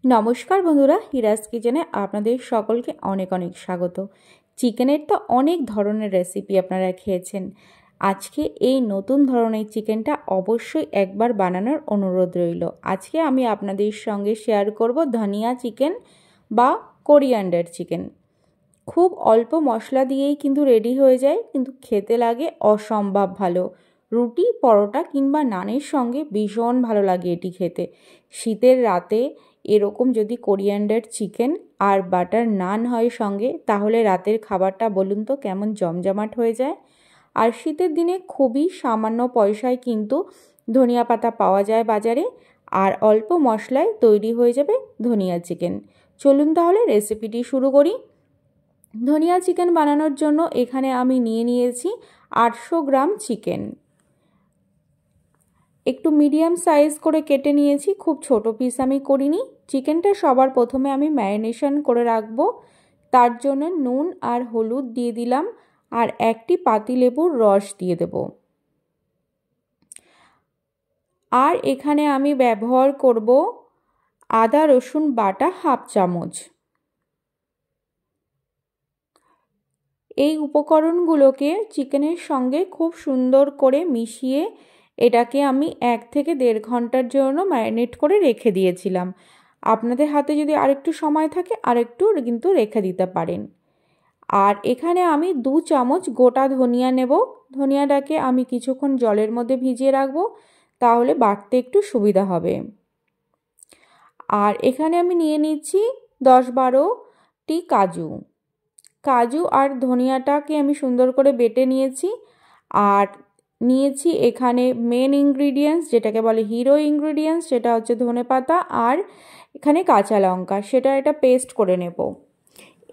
নমস্কার বন্ধুরা, হিরাস কিচেনে আপনাদের সকলকে অনেক অনেক স্বাগত। চিকেনের তো অনেক ধরনের রেসিপি আপনারা খেয়েছেন। আজকে এই নতুন ধরনের চিকেনটা অবশ্যই একবার বানানোর অনুরোধ রইল। আজকে আমি আপনাদের সঙ্গে শেয়ার করব ধনিয়া চিকেন বা কোরিয়ান্ডার চিকেন। খুব অল্প মশলা দিয়েই কিন্তু রেডি হয়ে যায়, কিন্তু খেতে লাগে অসম্ভব ভালো। রুটি, পরোটা কিংবা নানের সঙ্গে ভীষণ ভালো লাগে এটি খেতে। শীতের রাতে এরকম যদি কোরিয়ান্ডার চিকেন আর বাটার নান হয় সঙ্গে, তাহলে রাতের খাবারটা বলুন তো কেমন জমজমাট হয়ে যায়। আর শীতের দিনে খুবই সামান্য পয়সায় কিন্তু ধনিয়া পাতা পাওয়া যায় বাজারে, আর অল্প মশলায় তৈরি হয়ে যাবে ধনিয়া চিকেন। চলুন তাহলে রেসিপিটি শুরু করি। ধনিয়া চিকেন বানানোর জন্য এখানে আমি নিয়েছি 800 গ্রাম চিকেন। একটু মিডিয়াম সাইজ করে কেটে নিয়েছি, খুব ছোট পিস আমি করিনি। চিকেনটা সবার প্রথমে আমি ম্যারিনেশন করে রাখবো। তার জন্য নুন আর হলুদ দিয়ে দিলাম, আর একটি পাতিলেবুর রস দিয়ে দেব। আর এখানে আমি ব্যবহার করব আদা রসুন বাটা হাফ চামচ। এই উপকরণগুলোকে চিকেনের সঙ্গে খুব সুন্দর করে মিশিয়ে এটাকে আমি 1 থেকে 1.5 ঘন্টার জন্য ম্যারিনেট করে রেখে দিয়েছিলাম। আপনাদের হাতে যদি আরেকটু সময় থাকে আরেকটু কিন্তু রেখে দিতে পারেন। আর এখানে আমি 2 চামচ গোটা ধনিয়া নেব। ধনিয়াটাকে আমি কিছুক্ষণ জলের মধ্যে ভিজিয়ে রাখবো, তাহলে বাটতে একটু সুবিধা হবে। আর এখানে আমি নিয়ে নিচ্ছি 10-12টি কাজু। কাজু আর ধনিয়াটাকে আমি সুন্দর করে বেটে নিয়েছি। আর নিয়েছি এখানে মেন ইনগ্রিডিয়েন্টস, যেটাকে বলে হিরো ইনগ্রিডিয়েন্টস, সেটা হচ্ছে ধনেপাতা আর এখানে কাঁচা লঙ্কা, সেটা এটা পেস্ট করে নেব।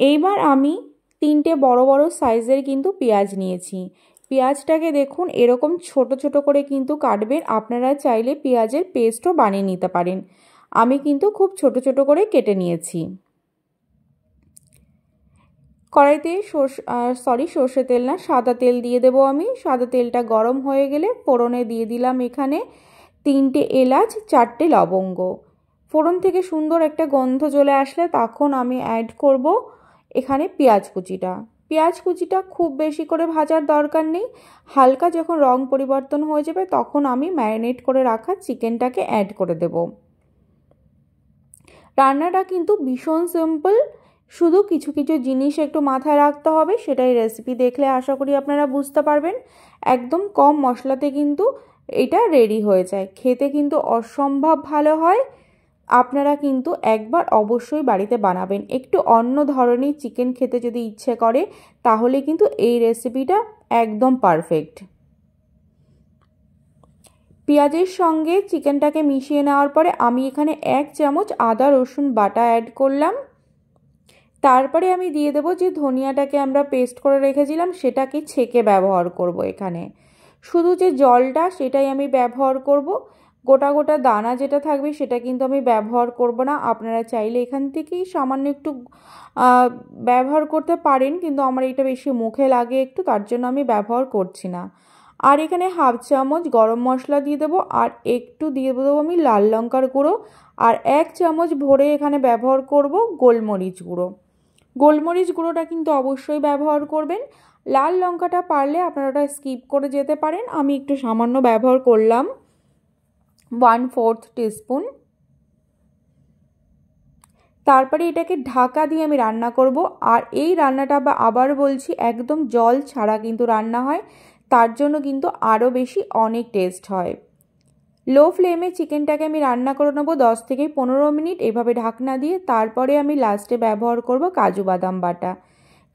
এইবার আমি 3টে বড় বড় সাইজের কিন্তু পেঁয়াজ নিয়েছি। পেঁয়াজটাকে দেখুন এরকম ছোট ছোট করে কিন্তু কাটবেন। আপনারা চাইলে পেঁয়াজের পেস্টও বানিয়ে নিতে পারেন। আমি কিন্তু খুব ছোট ছোট করে কেটে নিয়েছি। কড়াইতে সর্ষে তেল না, সাদা তেল দিয়ে দেবো আমি। সাদা তেলটা গরম হয়ে গেলে ফোড়নে দিয়ে দিলাম এখানে 3টে এলাচ, 4টে লবঙ্গ। ফোড়ন থেকে সুন্দর একটা গন্ধ চলে আসলে তখন আমি অ্যাড করব এখানে পেঁয়াজ কুচিটা। পেঁয়াজ কুচিটা খুব বেশি করে ভাজার দরকার নেই। হালকা যখন রং পরিবর্তন হয়ে যাবে তখন আমি ম্যারিনেট করে রাখা চিকেনটাকে অ্যাড করে দেব। রান্নাটা কিন্তু ভীষণ সিম্পল, শুধু কিছু কিছু জিনিস একটু মাথায় রাখতে হবে, সেটাই রেসিপি দেখলে আশা করি আপনারা বুঝতে পারবেন। একদম কম মশলাতে কিন্তু এটা রেডি হয়ে যায়, খেতে কিন্তু অসম্ভব ভালো হয়। আপনারা কিন্তু একবার অবশ্যই বাড়িতে বানাবেন। একটু অন্য ধরনের চিকেন খেতে যদি ইচ্ছে করে তাহলে কিন্তু এই রেসিপিটা একদম পারফেক্ট। পেঁয়াজের সঙ্গে চিকেনটাকে মিশিয়ে নেওয়ার পরে আমি এখানে 1 চামচ আদা রসুন বাটা অ্যাড করলাম। তারপরে আমি দিয়ে দেবো যে ধনিয়াটাকে আমরা পেস্ট করে রেখেছিলাম, সেটাকে ছেঁকে ব্যবহার করব। এখানে শুধু যে জলটা সেটাই আমি ব্যবহার করব, গোটা গোটা দানা যেটা থাকবে সেটা কিন্তু আমি ব্যবহার করব না। আপনারা চাইলে এখান থেকেই সামান্য একটু ব্যবহার করতে পারেন, কিন্তু আমার এটা বেশি মুখে লাগে একটু, তার জন্য আমি ব্যবহার করছি না। আর এখানে হাফ চামচ গরম মশলা দিয়ে দেবো, আর একটু দিয়ে দেবো আমি লাল লঙ্কার গুঁড়ো, আর 1 চামচ ভরে এখানে ব্যবহার করব গোলমরিচ গুঁড়ো। গোলমরিচ গুঁড়োটা কিন্তু অবশ্যই ব্যবহার করবেন। লাল লঙ্কাটা পারলে আপনারা ওটা স্কিপ করে যেতে পারেন, আমি একটু সামান্য ব্যবহার করলাম 1/4 টিস্পুন। তারপরে এটাকে ঢাকা দিয়ে আমি রান্না করব। আর এই রান্নাটা আবার বলছি একদম জল ছাড়া কিন্তু রান্না হয়, তার জন্য কিন্তু আরও বেশি অনেক টেস্ট হয়। লো ফ্লেমে চিকেনটাকে আমি রান্না করে নেবো 10 থেকে 15 মিনিট এভাবে ঢাকনা দিয়ে। তারপরে আমি লাস্টে ব্যবহার করব কাজু বাদাম বাটা।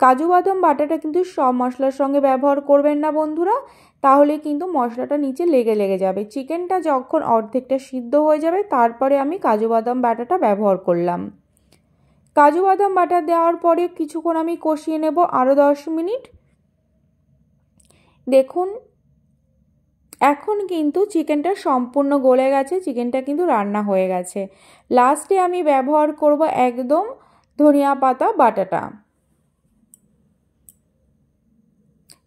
কাজু বাদাম বাটাটা কিন্তু সব মশলার সঙ্গে ব্যবহার করবেন না বন্ধুরা, তাহলে কিন্তু মশলাটা নিচে লেগে লেগে যাবে। চিকেনটা যখন অর্ধেকটা সিদ্ধ হয়ে যাবে তারপরে আমি কাজু বাদাম বাটাটা ব্যবহার করলাম। কাজু বাদাম বাটা দেওয়ার পরে কিছুক্ষণ আমি কষিয়ে নেব আরও 10 মিনিট। দেখুন এখন কিন্তু চিকেনটা সম্পূর্ণ গলে গেছে, চিকেনটা কিন্তু রান্না হয়ে গেছে। লাস্টে আমি ব্যবহার করব একদম ধনিয়া পাতা বাটাটা।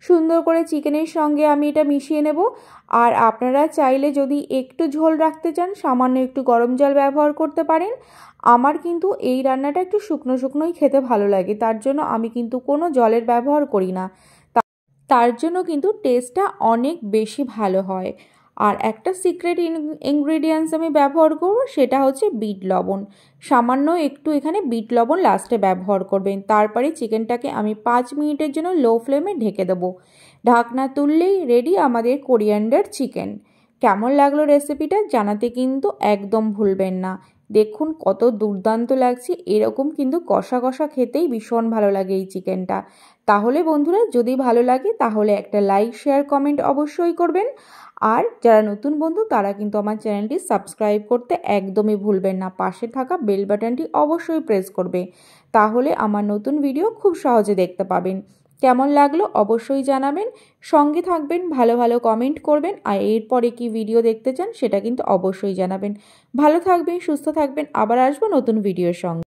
সুন্দর করে চিকেনের সঙ্গে আমি এটা মিশিয়ে নেব। আর আপনারা চাইলে যদি একটু ঝোল রাখতে চান সামান্য একটু গরম জল ব্যবহার করতে পারেন। আমার কিন্তু এই রান্নাটা একটু শুকনো শুকনোই খেতে ভালো লাগে, তার জন্য আমি কিন্তু কোনো জলের ব্যবহার করি না। তার জন্য কিন্তু টেস্টটা অনেক বেশি ভালো হয়। আর একটা সিক্রেট ইনগ্রিডিয়েন্টস আমি ব্যবহার করব, সেটা হচ্ছে বিট লবণ। সামান্য একটু এখানে বিট লবণ লাস্টে ব্যবহার করবেন। তারপরে চিকেনটাকে আমি 5 মিনিটের জন্য লো ফ্লেমে ঢেকে দেবো। ঢাকনা তুললেই রেডি আমাদের কোরিয়ান্ডার চিকেন। কেমন লাগলো রেসিপিটা জানাতে কিন্তু একদম ভুলবেন না। দেখুন কত দুর্দান্ত লাগছে, এরকম কিন্তু কষা কষা খেতেই ভীষণ ভালো লাগে এই চিকেনটা। তাহলে বন্ধুরা যদি ভালো লাগে তাহলে একটা লাইক শেয়ার কমেন্ট অবশ্যই করবেন। আর যারা নতুন বন্ধু তারা কিন্তু আমার চ্যানেলটি সাবস্ক্রাইব করতে একদমই ভুলবেন না। পাশে থাকা বেল বাটনটি অবশ্যই প্রেস করবে, তাহলে আমার নতুন ভিডিও খুব সহজে দেখতে পাবেন। কেমন লাগলো অবশ্যই জানাবেন, সঙ্গে থাকবেন, ভালো ভালো কমেন্ট করবেন। আর এরপরে কি ভিডিও দেখতে চান সেটা কিন্তু অবশ্যই জানাবেন। ভালো থাকবেন, সুস্থ থাকবেন, আবার আসবো নতুন ভিডিওর সঙ্গে।